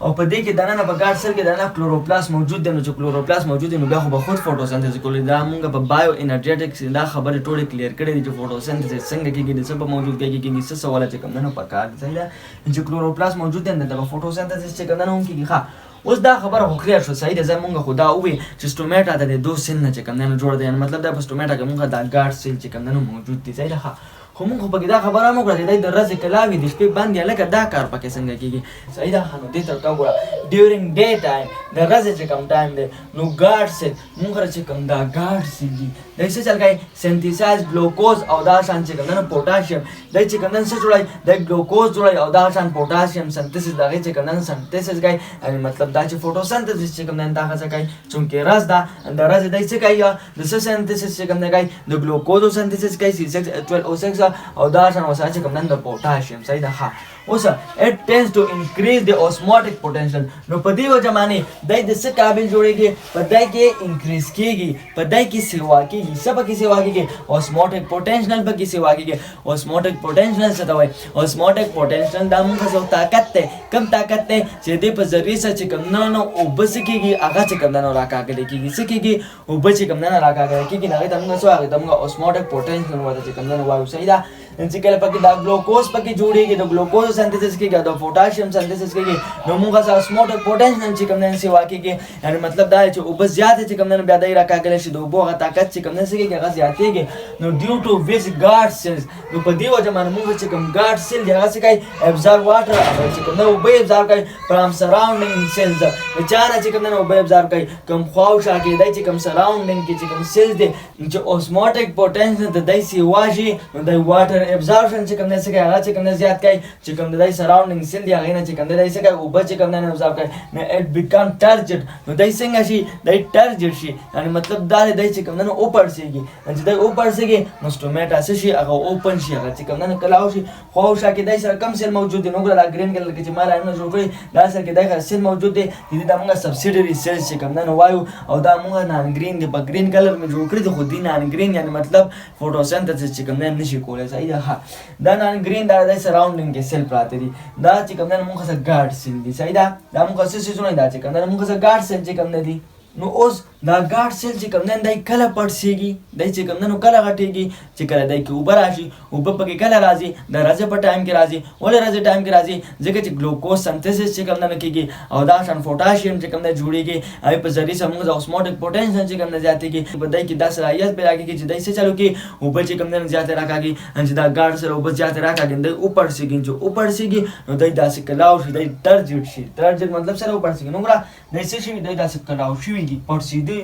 او په دې کې دننه په ګارډ سیل کې دننه کلوروپلاست موجود دی. نو چې کلوروپلاست موجود دی نو بیا خو به خود فوټوسنتز کولی. دا موږ په بایو انرجیټکس دا خبرې ټولې کلیر کړې دي چې فوټوسنتز څنګه کېږي، د څه په موجود کېږي، څه سواله چې کوم نه پکار دی. صحیح ده چې کلوروپلاست موجود دی د فوټوسنتز چې کوم نه هم کېږي. ښه اوس دا خبره خو کلیر شو. صحیح ده زمونږ خو دا ووی چې سټومیټا د دو سیل نه چې کوم نه جوړ دی، مطلب دا په سټومیټا کې موږ دا ګارډ سیل چې کوم نه موجود دي. صحیح ده. خو موږ په کې دا خبره مو کړه چې د ورځې کلاوي د شپې باندې لکه دا کار پکې څنګه کېږي. صحیح ده. نو دې ته تا وګوره ډیورینګ ډے ټایم د ورځې چې کوم ټایم دی نو ګارډ سیل موږ چې کوم دا ګارډ سیل دي دا څه چل کوي سنتیسایز ګلوکوز او دا شان چې کوم نه پوتاشیم دا چې کوم نه څه جوړای د ګلوکوز جوړای او دا شان پوتاشیم سنتیسیس دا چې کوم نه سنتیسیس کوي مطلب دا چې فوټوسنتیسیس چې کوم نه دا څه کوي چونکه راز دا د راز د څه کوي د څه سنتیسیس چې کوم نه کوي د ګلوکوز سنتیسیس کوي C6H12O6 او دا شان وسایل چې کوم نه د پوتاشیم. صحیح ده. اوس it tends to increase the osmotic potential. نو په دې وجه باندې دای د څه قابل جوړیږي په دای کې انکریز کیږي په دای کې سیوا کیږي سبا کې سیوا کیږي osmotic potential په کې سیوا کیږي. osmotic potential څه ته وایي؟ osmotic potential دا موږ څه طاقت ته کم طاقت ته چې دې په ذریعہ سره چې کوم نه او بس کیږي هغه چې کوم نه راکاږي کیږي څه کیږي او بس چې کوم نه راکاږي کیږي هغه ته موږ څه هغه ته موږ osmotic potential وایي چې کوم نه وایو. صحیح ده. چې کله پکې دا ګلوکوز پکې جوړیږي د ګلوکوز سنتیسیس کېږي د پوتاشیم سنتیسیس کېږي نو موږ سره osmotic potential چې کوم نه سیوا کېږي یعنی مطلب دا چې او بس زیات چې کوم نه بیا دای راکاږي شي د اوبو غا طاقت چې کوم نه سګي هغه زیاتېږي. نو ډیو ټو ویس ګارډ سیلز نو په دې وجه باندې موږ چې کوم ګارډ سیل دی هغه څه کوي ابزارب واټر چې کوم نه او به ابزارب کوي فرام سراوندینګ سیلز د چانه چې کوم نه او به ابزارب کوي کوم خواوشا کې دای چې کوم سراوندینګ کې چې کوم سیلز دی چې osmotic potential د دای سیوا شي نو د واټر ابزاربشن چې کوم نه سګي هغه چې کوم نه زیات کوي چې کوم د دای سراوندینګ سیل دی هغه نه چې کوم د دای سګي او به چې کوم نه ابزارب کوي نو اټ بیکم ټرجډ نو دای څنګه شي دای ټرجډ شي یعنی مطلب دا دای چې کوم نه اوپر سیږي چې دای اوپر سیږي نو سټومیټا شي هغه اوپن شي هغه چې کوم نه کلاو شي خو شا کې دای سره کم سیل موجود دي نو ګل گرین کلر کې چې مال نه جوړ کړی دا سره کې دای سیل موجود دي دې د موږ سبسیډری سیلز چې کوم نه وایو او دا موږ نان گرین دی په گرین کلر کې جوړ کړی خو دې نان گرین یعنی مطلب فوټوسنتیسیس چې کوم نه نشي کولای. صحیح ده. دا نان گرین دا د سراوندینګ کې سیل پراته دي دا چې کوم نه موږ سره ګارډ سیل دي. صحیح ده. دا موږ څه څه نه دا چې کوم نه موږ سره ګارډ سیل چې کوم نه دي نو اوس دا ګارډ سیل چې کوم نه دای کله پړسیږي دای چې کوم نه کله غټیږي چې کله دای کې اوبر راشي اوبر پکې کله راځي د راځي په ټایم کې راځي ولې راځي ټایم کې راځي ځکه چې ګلوکوز سنتیسیس چې کوم نه کېږي او دا شان پوتاشیم چې کوم نه جوړیږي هغه په ذریعہ سره موږ osmotic potential چې کوم نه زیاتېږي په دای کې 10 رایت پیدا کېږي چې دای څه چالو کې اوبر چې کوم نه زیات راکاږي چې دا ګارډ سره اوبر زیات راکاږي دای اوپر سیږي چې اوپر سیږي نو دای داسې کلاو شي دای ټرجډ شي ټرجډ مطلب سره اوپر سیږي نو ګره دای څه شي دای داسې کلاو شي پړسي دي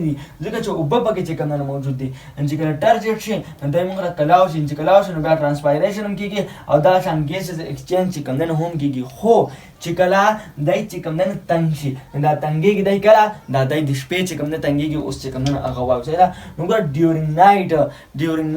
ځکه چې اوبه پکې چې کوم نه موجود دي چې کله ټرجډ شي نو دای موږ کلاو شي چې کلاو شي نو بیا ټرانسپایریشن هم کېږي او دا شان ګیسز ایکسچینج چې کوم نه هم کېږي خو چې کله دای چې کوم نه تنګ شي دا تنګيږي دای کله دا دای د شپې چې کوم نه تنګيږي اوس چې کوم نه هغه وایي دا نو ګر ډیورینګ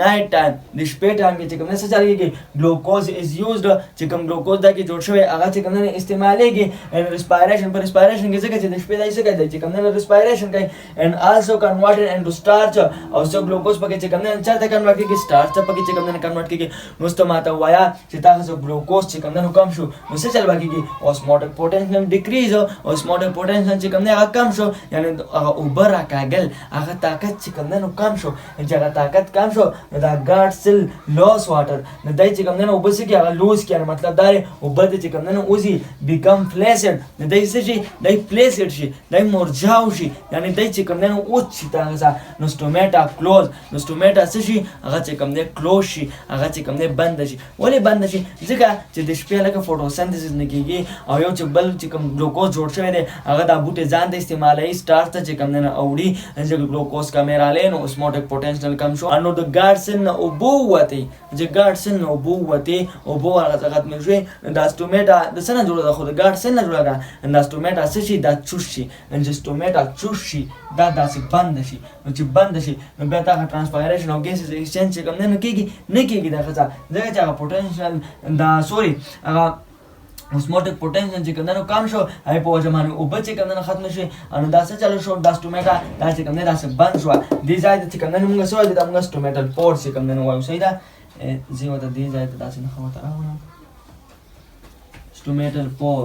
نایټ ټایم د شپې ټایم کې چې کوم نه څه چلیږي ګلوکوز از یوزډ چې کوم ګلوکوز دا کې جوړ شوی هغه چې کوم نه استعمالېږي ان ریسپایریشن پر ریسپایریشن کې ځکه چې د شپې دای څه کوي چې کوم نه ریسپایریشن کوي and also converted into starch او څو ګلوکوز پکې چې کوم نه چرته کنورټ کېږي starch پکې چې کوم نه کنورټ کېږي نو ست ماته وایا چې تاسو ګلوکوز چې کوم نه کم شو نو څه چل باقیږي osmotic potential decrease osmotic potential چې کوم نه هغه کم شو یعنی هغه اوبر راکاګل هغه طاقت چې کوم نه کم شو چې هغه طاقت کم شو دا ګارډ سیل لوس واټر نو دای چې کوم نه اوبس کې هغه لوس کې مطلب دا اوبر چې کوم نه اوزي بیکم فلیسډ نو دای څه شي دای فلیسډ شي دای مرجاو شي یعنی دای چې کوم نه اوت شي تاسو نو سټومیټا کلوز نو سټومیټا څه شي هغه چې کوم نه کلوز شي هغه چې کوم نه بند شي ولې بند شي ځکه چې د شپې لکه فوټوسنتیسیس نه کېږي او یو چې بل چې کوم ګلوکوز جوړ شوی دی هغه د بوټي ځان د استعمالي سٹارچ ته چې کوم نه اوړي چې ګلوکوز کمیرالې نو osmotic potential کم شو انو د ګارډ سیل نه اوبو وته چې ګارډ سیل نه اوبو وته اوبو هغه ختم شوی د سټومیټا د سره جوړه ده خو د ګارډ سیل نه جوړه ده د سټومیټا څه شي دا چوش شي ان چې سټومیټا چوش شي دا داسې بند شي نو چې بند شي نو بیا تا ټرانسپایریشن او ګیسز ایکسچینج کوم نه کېږي دا څه ځکه چې هغه پوتنشل دا سوري هغه osmotic potential چې کوم نه کم شو هاي په وجه باندې او بچ کوم نه ختم شي انو دا څه چلو شو دا سټومیټا دا چې کوم نه دا څه بند شو دې ځای ته کوم نه موږ سوال دا موږ سټومیټل پور چې کوم نه وایو صحیح ده زیو ته دې ځای ته دا څه نه خبره راوړم سټومیټل پور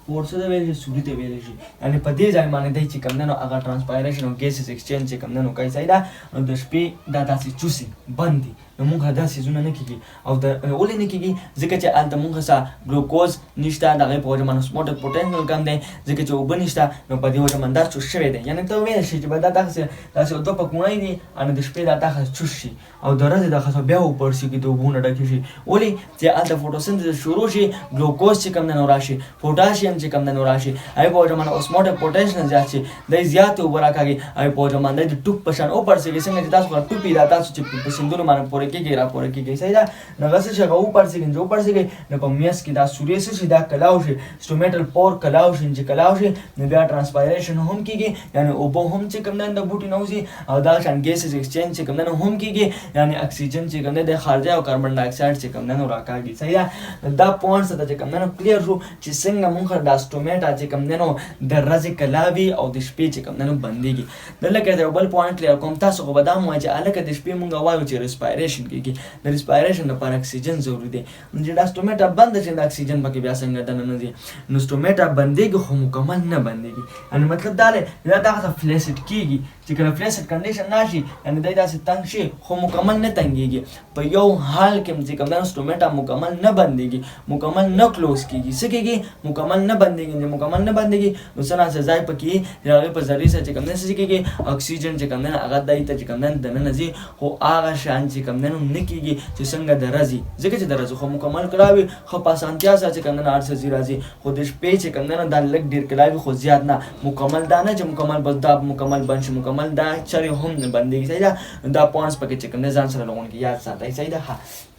فورس ته ویل شي سوري ته ویل شي یعنی په دې ځای باندې دی چې کوم دی نو هغه ټرانسپایریشن او ګیسز ایکسچینج چې کوم دی نو کوي صحیح ده نو د شپې دا داسې چوسي بند دي نو موږ دا سیزونه نه کیږي او د ولې نه کیږي ځکه چې هلته موږ سره ګلوکوز نشته د هغې په وجه باندې اسموټیک پوټینشل کم دی ځکه چې اوبه نشته نو په دې وجه باندې دا چوس شوی دی یعنې ته وویل شي چې به دا داسې دوه پکوړی دي او د شپې دا دغه چوس شي او د ورځې دغه بیا وپړسېږي د اوبو نه ډکې شي ولې چې هلته فوټوسنتھسس شروع شي ګلوکوز چې کوم دی نو راشي پوټاشیم چې کوم دی نو راشي هغې په وجه باندې اسموټیک پوټینشل زیات شي دی زیاتې اوبه راکاږي هغې په وجه باندې د ټوپ په شان وپړسېږي څنګه چې تاسو خو ټوپې دا تاسو چې په سیندونو باندې پورې کېږي را پورې کېږي صحیح ده نو هغه څه چې هغه وپړسېږي چې وپړسېږي نو په میس کې دا سوري څه شي دا کلاو شي سټومیټل پور کلاو شي چې کلاو شي نو بیا ټرانسپایریشن هم کېږي یعنې اوبه هم چې کوم دی د بوټي نه وځي او دا شان ګیسز ایکسچینج چې کوم دی نو هم کېږي یعنې اکسیجن چې کوم دی د خارجه او کاربن ډای اکسایډ چې کوم دی نو راکاږي صحیح ده دا پوینټس ته چې کوم دی نو کلیر شو چې څنګه موږ دا سټومیټا چې کوم دی نو د ورځې کلاوي او د شپې چې کوم دی نو بندېږي دلته یو بل پوینټ کلیر کوم تاسو خو به دا وایئ چې هلکه د شپې موږ وایو چې ریسپایریشن کېږي د ریسپایریشن لپاره اکسیجن ضروري دی چې دا سټومیټا بنده شي د اکسیجن پکې بیا څنګه دننه ځي نو سټومیټا بندېږي خو مکمل نه بندېږي یعنې مطلب دا دی دا دغه فلیسټ کېږي چې کله فلیسټ کنډیشن راشي یعنې دی داسې تنګ شي خو مکمل نه تنګېږي په یو حال کې چې کوم دی سټومیټا مکمل نه بندېږي مکمل نه کلوز کېږي څه کېږي مکمل نه بندېږي چې مکمل نه بندېږي نو څه ناڅه ځای پکې د هغې په ذریعې سره چې کوم دی څه کېږي اکسیجن چې کوم دی هغه دی ته چې کوم دی دننه ځي خو هغه شیان چې کوم دی نو نه کېږي چې څنګه د ورځې ځکه چې د ورځې خو مکمل کلاوي خو په اسانتیا سره چې کوم دی هر څه ځي راځي خو د شپې چې کوم دی نو دا لږ ډېر کلاوي خو زیات نه مکمل دا نه چې مکمل بس دا مکمل بند شي مکمل دا چرې هم نه بندېږي صحیح ده دا پوینټس پکې چې کوم دی ځان سره لغونکي یاد ساتئ صحیح ده ښه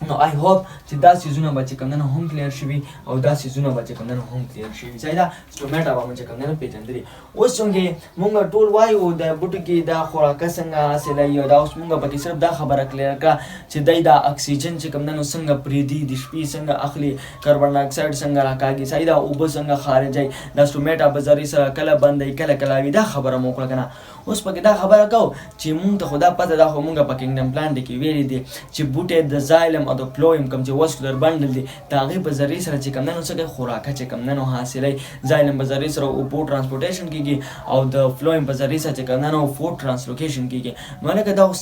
نو آی هوپ چې دا سیزونه به چې کوم دی نو هم کلیر شوي او دا سیزونه به چې کوم دی نو هم کلیر شوي صحیح ده سټومیټا به مو چې کوم دی نو پېژندلي اوس څنګه موږ ټول وایو د بوټو کې دا خوراکه څنګه حاصلوي او دا اوس موږ پکې صرف دا خبره کلیر کړه چې دی دا اکسیجن چې کوم دی نو څنګه پرېږدي د شپې څنګه اخلي کاربن ډای اکسایډ څنګه راکاږي صحیح ده اوبه څنګه خارجوي دا سټومیټا په ذریعې سره کله بندوي کله کلاوي دا خبره مو وکړه که نه اوس پکې دا خبره کوو چې مونږ ته خو دا پته ده خو مونږ په کینګډم پلانټ کې ویلي دي چې بوټی د زایلم او د فلویم کوم چې وسکولر بنډل دي د هغې په ذریعې سره چې کوم دی نو څه کوي خوراکه چې کوم دی نو حاصلوي زایلم په ذریعې سره اوبو ټرانسپورټیشن کېږي او د فلویم په ذریعې سره چې کوم دی نو فوډ ټرانسلوکیشن کېږي نو هلکه دا اوس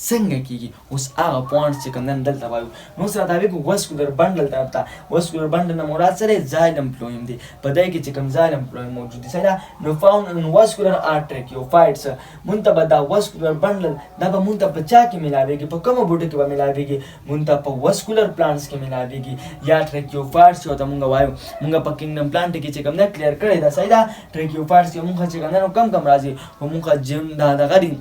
څنګه کېږي اوس هغه پوینټس چې کوم دی نو دلته وایو موږ سره دا وایو وسکولر بنډل طرف ته وسکولر بنډل نه مراد څه دی زایلم فلویم دی په دی کې چې کوم زایلم فلویم موجود دي صحیح ده نو فاوند ان وسکولر آرټریکیوفایټس مونږ ته به دا وسکولر بنډل دا به مونږ ته په چا کې میلاویږي په کومو بوټو کې به میلاویږي مونږ ته په وسکولر پلانټس کې میلاویږي یا ټریکیوفایټس ورته مونږ وایو مونږ په کینګډم پلانټ کې چې کوم دی کلیر کړی ده صحیح ده ټریکیوفایټس کې مونږ چې کوم دی نو کم راځي خو مونږ دا دغه دي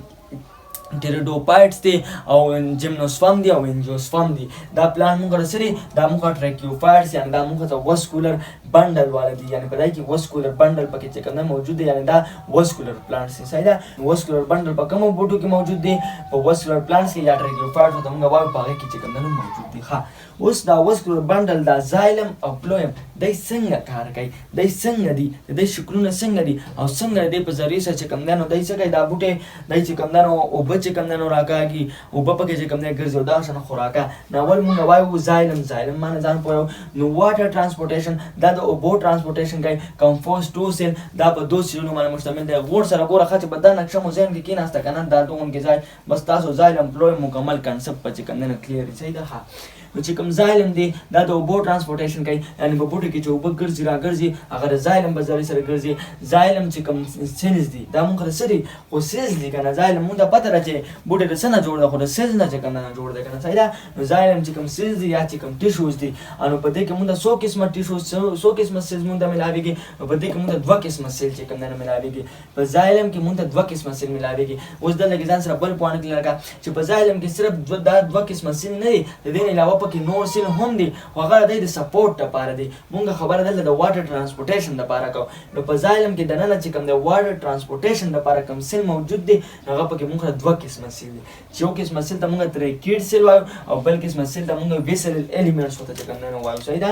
ټیریډوپایټس دي او جیمنوسفم دي او انجیوسفم دي دا پلان موږ سره دا موږ ټریکیوفایټس یعنې دا موږ ته وسکولر بنډل والا دي یعنې په دای کې وسکولر بنډل پکې چې کوم موجود دی یعنې دا وسکولر پلانټس دي صحیح ده وسکولر بنډل په کومو بوټو کې موجود دي په وسکولر پلانټس کې یا ټریکیوفایټس ته موږ وایو په هغې کې چې کوم موجود دي ښه اوس دا وسکولر بنډل دا زایلم او فلویم دی څنګه کار کوي دی څنګه دي د دې شکلونه څنګه دي او څنګه د دې په ذریعې سره چې کوم دی نو دی څه کوي دا بوټی دی چې کوم دی نو اوبه چې کوم دی نو راکاږي اوبه پکې چې کوم دی ګرځي او دغه شان خوراکه نو اول مونږ وایو زایلم باندې ځان پوهیو نو واټر ټرانسپورټیشن دا د اوبو ټرانسپورټیشن کوي کمفوز ټو سیل دا په دو سیلونو باندې مشتمل دی غور سره ګوره ښه چې به دا نقشه مو ذهن کې کېناسته که نه دا دغونکې ځای بس تاسو زایلم فلویم مکمل کنسپټ په چې کوم دی نو کلیر وي صحیح ده ښه نو چې کوم زایلم دی دا د اوبو ټرانسپورټیشن کوي یعنې په بوټو کې چې اوبه ګرځي راګرځي هغه د زایلم په ذریعې سره ګرځي زایلم چې کوم سیلز دي دا مونږ څه دي خو سیلز دي که نه زایلم مونږ ته پته ده چې بوټی د څه نه جوړ ده خو د سیلز نه چې کوم نه جوړ دی که نه صحیح ده نو زایلم چې کوم سیلز دي یا چې کوم ټیشوز دي نو په دې کې مونږ ته څو قسمه ټیشوز څو قسمه سیلز مونږ ته میلاویږي نو په دې کې مونږ ته دوه قسمه سیل چې کوم نه میلاویږي په زایلم کې مونږ ته دوه قسمه سیل میلاویږي اوس دلته کې ځان سره بل پوینټ کلیر کړه چې په زایلم کې صرف دا دوه قسمه سیل نه دي د دې نه علاوه پکې نور سیل هم دي خو هغه د سپورټ لپاره دي مونږ خبره دلته د واټر ټرانسپورټیشن لپاره کوو نو په زایلم کې دننه چې کوم د واټر ټرانسپورټیشن لپاره کوم سیل موجود دي هغه پکې مونږ دوه قسمه سیل دي چې یو قسمه سیل ته مونږ تریکیډ سیل وایو او بل قسمه سیل ته مونږ ویسرل الیمنټس ورته چې کوم نه وایو صحیح ده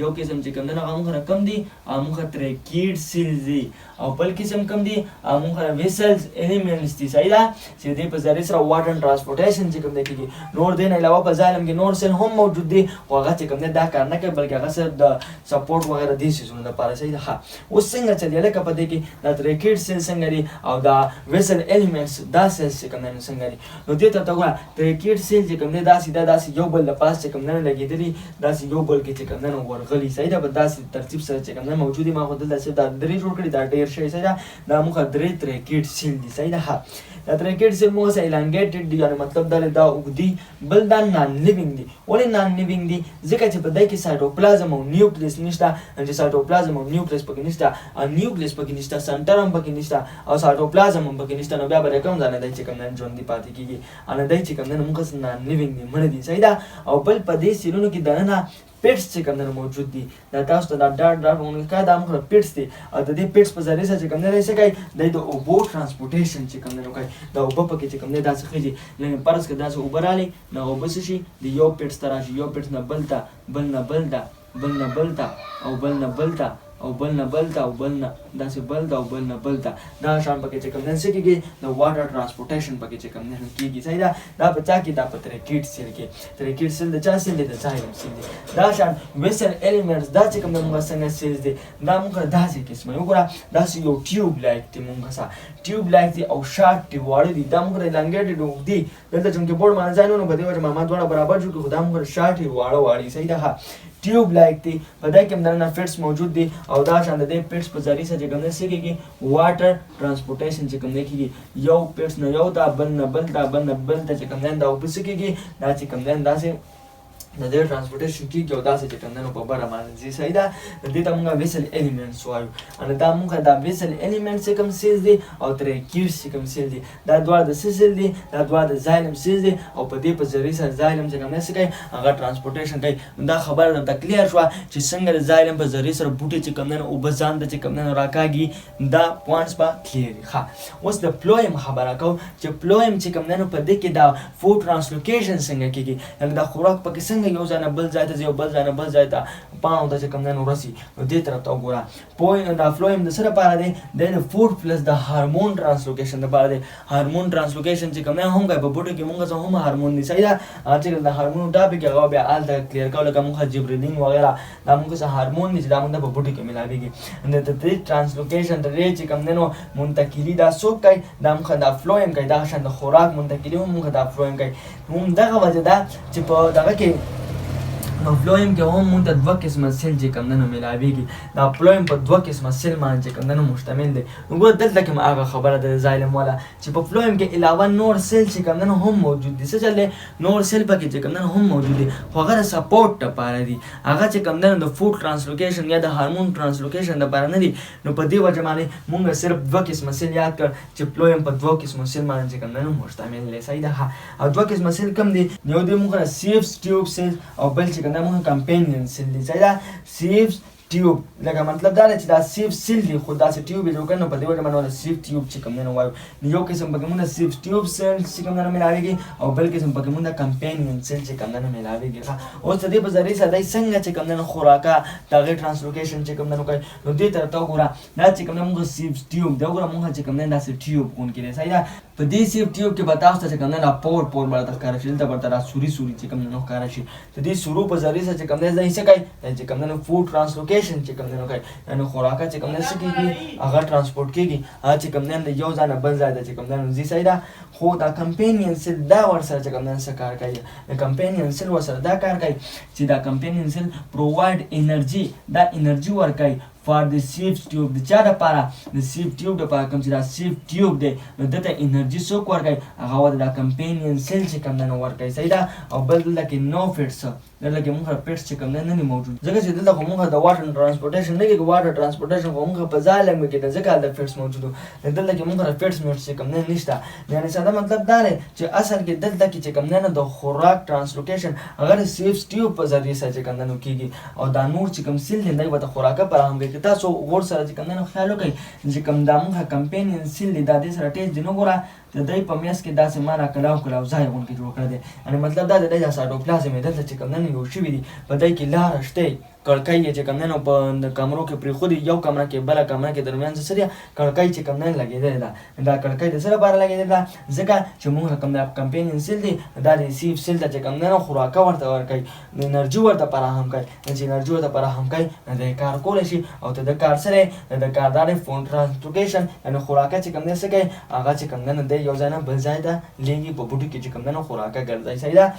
یو قسم چې کوم نه هغه موږ کم دي موږ تریکیډ سیلز دي او بل قسم کم دي موږ ویسلز الیمنټس دي صحیح ده چې دې په ذریعه سره واټر ترانسپورټیشن چې کوم دی کیږي نور دین علاوه په ځالم کې نور سیل هم موجود دي خو هغه چې کوم دی دا کار نه کوي بلکې هغه صرف د سپورټ وغیرہ دي سیزونه لپاره صحیح ده اوس څنګه چلی لکه په دې کې د تریکیډ سیل څنګه دي او دا ویسل الیمنټس دا سیل چې کوم دی څنګه دي نو دې ته وګوره تریکیډ سیل چې کوم دی دا سیده یو بل لپاره چې کوم نه لګیدلی دا یو بل کې چې کوم نه ورغلي صحیح ده په داسې ترتیب سره چې کوم نه موجودي ما خو دلته دا درې جوړ کړی دا ډیر شي صحیح ده دا موږ درې تریکیډ سیل دي صحیح ده دا تریکیډ سیل موږ سره elongated دي یعنی مطلب دا اوږدي بل دا نان لیوینګ دي ولې نان لیوینګ دي ځکه چې په دې کې سایټوپلازم او نیوکلیس نشته چې سایټوپلازم او نیوکلیس پکې نشته او نیوکلیس پکې نشته سنټر هم پکې نشته او سایټوپلازم هم پکې نشته نو بیا به کوم ځای نه دی چې کوم نه ژوندي پاتې کیږي ان دای چې کوم نه موږ سره نان لیوینګ دي مړ دي صحیح ده او بل په دې سیلونو کې دننه پیټس چې کوم نه موجود دي دا تاسو ته دا ډاټ ونه کا دا موږ پیټس دي او د دې پیټس په ذریعہ چې کوم نه رسې کوي د اوبو ترانسپورټیشن چې کوم نه کوي دا اوبو پکې چې کوم نه دا څه خېږي لکه پرس کې دا څه اوبرالي نو اوبو شي د یو پیټس تراشي یو پیټس نه بلتا بل نه بلتا بل نه بلتا او بل نه بلتا او بل نه بلتا او بل نه داسې بلتا او بل نه بلتا دا شان پکې چې کوم نه کېږي د واټر ترانسپورټیشن پکې چې کوم نه کېږي صحیح ده دا په چا کې دا په تریکیډ سیل کې تریکیډ سیل د چا سیل دی د ځایلم سیل دی دا شان ویسل الیمنټس دا چې کوم نه موږ څنګه سیل دی دا موږ داسې قسمه وګوره داسې یو ټیوب لایک دی موږ سره ټیوب لایک دی او شارټ دی واړه دي دا موږ elongated دي دلته چې بورډ باندې ځای نه په دې وجه ما دواړه برابر جوړ کړو دا موږ شارټ دی واړه صحیح ده ټیوب لایک دی په دې کې دننه فټس موجود دي او دا شان د دې فټس په ذریعہ سره کوم نه سکیږي واټر ترانسپورټیشن چې کوم نه کیږي یو فټس نه یو دا بل نه بل دا بل نه بل ته چې کوم نه دا په سکیږي دا چې کوم نه داسې د دې ترانسپورټیشن کیږي او داسې چې کوم نه په بره باندې صحیح ده د دې ته موږ ویسل الیمنټس وایو ان دا موږ دا ویسل الیمنټس کوم سیل دي او تریکیډ کوم سیل دي دا دوه د سیل دي دا دوه د زایلم سیل دي او په دې په ذریعہ سره زایلم چې کوم نه سکی هغه ترانسپورټیشن کوي دا خبره د کلیر شو چې څنګه د زایلم په ذریعہ سره بوټي چې کوم نه او بزان د چې کوم نه راکاږي دا پوینټس په کلیر ښه اوس د فلویم خبره کو چې فلویم چې کوم نه په دې کې دا فود ترانسلوکیشن څنګه کیږي دا خوراک پکې څنګه یو ځای نه بل ځای ته یو بل ځای نه بل ځای ته پاڼو ته چې کوم نه ورسي نو دې طرف ته وګوره پوینټ دا فلویم د سره لپاره دی د فود پلس د هارمون ترانسلوکیشن لپاره دی هارمون ترانسلوکیشن چې کوم نه هم کوي په بوټو کې موږ څه هم هارمون دي صحیح ده چې د هارمون ټاپک هغه بیا آل دا کلیر کول کوم جبرلین وغیرہ دا موږ څه هارمون دي چې دا موږ په بوټو کې ملاويږي د دې ترانسلوکیشن د ری چې کوم نه منتقلی دا څوک کوي دا موږ دا فلویم کوي دا شان د خوراک منتقلی هم موږ دا فلویم کوي هم دغه وجه ده چې په دغه کې نو فلویم کې هم موږ د دوه قسمه سیل چې کوم نه ملاويږي دا فلویم په دوه قسمه سیل باندې کوم نه مشتمل دی نو ګور دلته کې هغه خبره د زایلم والا چې په فلویم کې علاوه نور سیل چې کوم نه هم موجود دي څه چلې نور سیل پکې چې کوم نه هم موجود دي خو هغه سپورټ لپاره دي هغه چې کوم نه د فود ترانسلوکیشن یا د هارمون ترانسلوکیشن لپاره نه دي نو په دې وجه باندې موږ صرف دوه قسمه سیل یاد کړ چې فلویم په دوه قسمه سیل باندې کوم نه مشتمل دی صحیح ده او دوه قسمه سیل کوم دي یو د موږ سیفز ټیوب سیل او بل چې کوم کمپینین سیل دی صحیح ده سیفز ټیوب لکه مطلب دا چې دا سیف سیل دی خو دا ټیوب جوړ کړو په دې وجه باندې سیف ټیوب چې کوم نه وایو یو قسم پکې موږ سیف ټیوب سیل چې کوم نه ملاويږي او بل قسم پکې موږ کمپینین سیل چې کوم نه ملاويږي او څه دې په ذریعہ سره دای څنګه چې کوم نه خوراکه دغه ترانسلوکیشن چې کوم نه کوي نو دې تر تا وګوره دا چې کوم نه موږ سیف ټیوب دا وګوره موږ چې کوم نه دا سیف ټیوب کون کړي صحیح ده په دې سیف ټیوب کې به تاسو ته کوم نه پور باندې ښکار شي دلته ورته سوري چې کوم نه ښکار شي ته دې سورو په ذریعہ سره چې کوم نه ځای څه کوي چې کوم نه فود ترانسلوکیشن چې کوم نه کوي نو خوراکه چې کوم نه سکیږي هغه ترانسپورټ کیږي چې کوم نه یو ځای نه بل ځای ته چې کوم نه زی صحیح ده خو دا کمپینین سیل دا ورسره چې کوم نه څه کار کوي د کمپینین سیل ورسره دا کار کوي چې دا کمپینین سیل پرووایډ انرژي دا انرژي ورکوي for the sieve tube د چا لپاره د سیف ټیوب لپاره کوم چې دا سیف ټیوب دی نو دته انرژي څوک ورکوي هغه ود دا کمپینین سیل چې کوم نه ورکوي صحیح ده او بل دلته کې نو فټس دلته کې موږ فټس چې کوم نه موجود ځکه چې دلته موږ د واټر ترانسپورټیشن نه کې واټر ترانسپورټیشن موږ په ځاله کې د ځکه د فټس موجود دلته کې موږ فټس چې کوم نه نشته یعنی ساده مطلب دا دی چې اصل کې دلته کې چې کوم نه د خوراک ترانسلوکیشن اگر سیف ټیوب په ذریعہ سره چې کوم نه کیږي او دا نور چې کوم سیل دی به خوراکه پر هم کې تاسو غور سره چې کوم نه خیال وکړئ چې کوم د موږ کمپینین سیل دی د دې سره ټیس دی نو ګوره د دې په میاس کې داسې معنا کلاو ځای غون کې جوړ کړی دی یعنی مطلب دا د دې سایټوپلازم دلته چې کوم نه یو شی دی په دې کې لار شته کړکۍ چې کوم دی نو په کمرو کې پرېښودي، یو کمره کې بله کمره کې درمیان څه سره کړکۍ چې کوم دی لګېدلې ده. دا کړکۍ د څه لپاره لګېدلې ده؟ ځکه چې موږ کوم دا کمپینین سیل دی دا د سیف سیل ته چې کوم دی نو خوراکه ورته ورکوي، انرژي ورته فراهم کوي. چې انرژي ورته فراهم کوي نو دی کار کولی شي او ته د کار سره د کار دا دی فون ټرانسپورټیشن یعنې خوراکه چې کوم دی څه کوي هغه چې کوم دی نو دی یو ځای نه بل ځای ته لیږي، په بوټي کې چې کوم دی نو خوراکه ګرځوي. صحیح ده.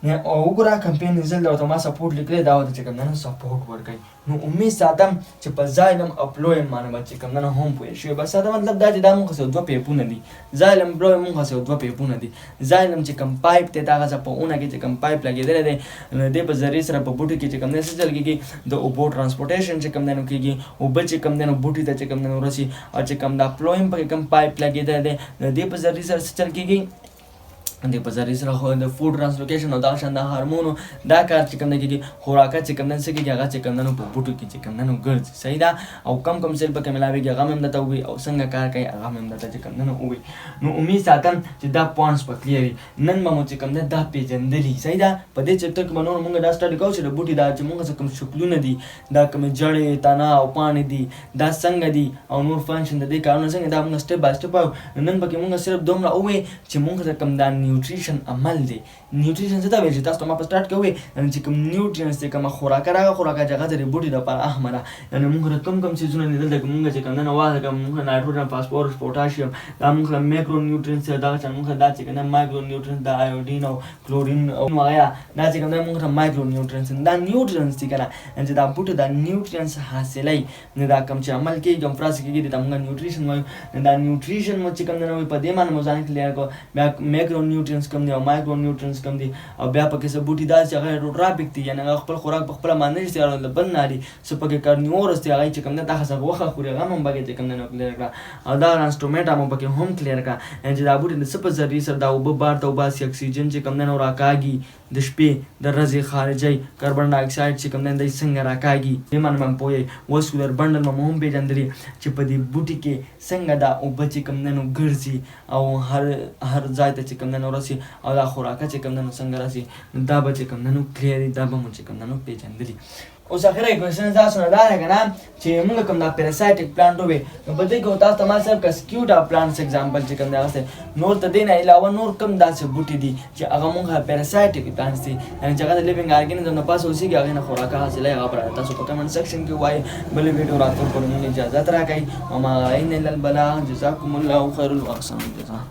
او وګوره کمپین نزل دا ته ما سپورټ لیکلی دا ورته چې کوم دی نو سپورټ ورکوي. نو امید ساتم چې په زایلم او پلویم باندې به چې کوم دی نو هم پوه شوې. بس دا مطلب دا چې دا موږ هسې دوه پیپونه دي، زایلم پلویم موږ هسې دوه پیپونه دي. زایلم چې کوم پایپ دی دا هغه په اونه کې چې کوم پایپ لګېدلی دی نو د دې په ذریعې سره په بوټي کې چې کوم دی څه چل کېږي د اوبو ټرانسپورټیشن چې کوم دی نو کېږي، اوبه چې کوم دی نو بوټي ته چې کوم دی نو رسي. او چې کوم دا پلویم پکې کوم پایپ لګېدلی دی نو د دې په ذریعې سره څه چل کېږي د په ذریعې سره خو د فوډ ټرانسلوکیشن او دغه شان د هارمونو دا کار چې کوم دی کېږي، خوراکه چې کوم دی څه کېږي هغه چې کوم دی نو په بوټو کې چې کوم دی نو ګرځي. صحیح ده. او کم سیل پکې ملاوېږي هغه هم درته ووایي او څنګه کار کوي هغه هم درته چې کوم دی نو ووایي. نو امید ساتم چې دا پوینټس به کلیر وي. نن به مو چې کوم دی دا پېژندلي. صحیح ده. په دې چپټر کې به نور مونږ دا سټډي کوو چې د بوټي دا چې مونږ څه کوم شکلونه دي، دا کومې جړې تنه او پاڼې دي دا څنګه دي او نور فنکشن د دې کارونه څنګه دا مونږ سټپ بای سټپ وایو. نن پکې مونږ صرف دومره ووایي چې مونږ ته کوم دا نیوټریشن عمل دی. نیوټریشن څه ته وایي چې تاسو ته ما په سټارټ کې ووایي چې کوم نیوټرینټس دی کومه خوراکه راغله خوراکه چې هغه د بوټي دپاره اهمه ده. یعنې مونږ ته کوم څیزونه دي دلته مونږ چې کوم دی نو واده کوم مونږ نایټروجن فاسفورس پوټاشیم دا مونږ له میکرو نیوټرینټس دغه شان مونږ دا چې کوم دی مایکرو نیوټرینټس د آیوډین او کلورین او وغیره دا چې کوم دی مونږ ته مایکرو نیوټرینټس دا نیوټرینټس دي که نه چې دا بوټي دا نیوټرینټس حاصلوي. نو دا کوم چې عمل کېږي کوم پروسس کېږي دا مونږ نیوټریشن وایو. دا نیوټریشن مو چې کوم دی نو په دې باندې مو ځان کلیر کړو. بیا میکرو نیوټرینټس کوم دی او مایکرو نیوټرینټس کوم دي او بیا پکې څه بوټي داسې چې هغه هایډروټرافیک دي یعنې هغه خپل خوراک په خپله باندې شي له بل نه اخلي. څه پکې کارنیورس دي هغه چې کوم دی دا هسې غوښه خوري هغه هم پکې چې کوم دی نو کلیر کړه. او دا رانسټومیټا مو پکې هم کلیر کړه چې دا بوټي د څه په ذریعې سره دا اوبه بار ته وباسي، اکسیجن چې کوم دی نو راکاږي د شپې د ورځې خارجوي، کاربن ډای اکساید چې کوم دی دی څنګه راکاږي دې باندې به هم پوهیږئ. وسکولر بنډل به مو هم پېژندلي چې په دې بوټي کې څنګه دا اوبه چې کوم دی نو ګرځي او هر ځای ته چې کوم دی نو رسي او دا خوراکه چې کوم دی نو څنګه رسي دا به چې کوم دی نو کلیر دي دا به مو چې کوم دی نو پېژندلي. اوس اخره کوېسچن تاسو نه دا دی که نه چې موږ کوم دا پیراسایټک پلانټ ووایي نو په دې کې تاسو ته ما صرف کسکیوټا پلانټس اګزامپل چې کوم دی اخیستی. نور د دې نه علاوه نور کوم داسې بوټي دي چې هغه موږ پیراسایټک پلانټس دي یعنې چې هغه د لیوینګ ارګانیزم نه پاسه اوسېږي هغې نه خوراکه حاصلوي. هغه به تاسو په کمنټ سیکشن کې ووایئ. بلې ویډیو راتلو کولو مونږ اجازت راکوئ. وما علینا الا البلاغ. جزاکم الله خیر واحسن الجزا.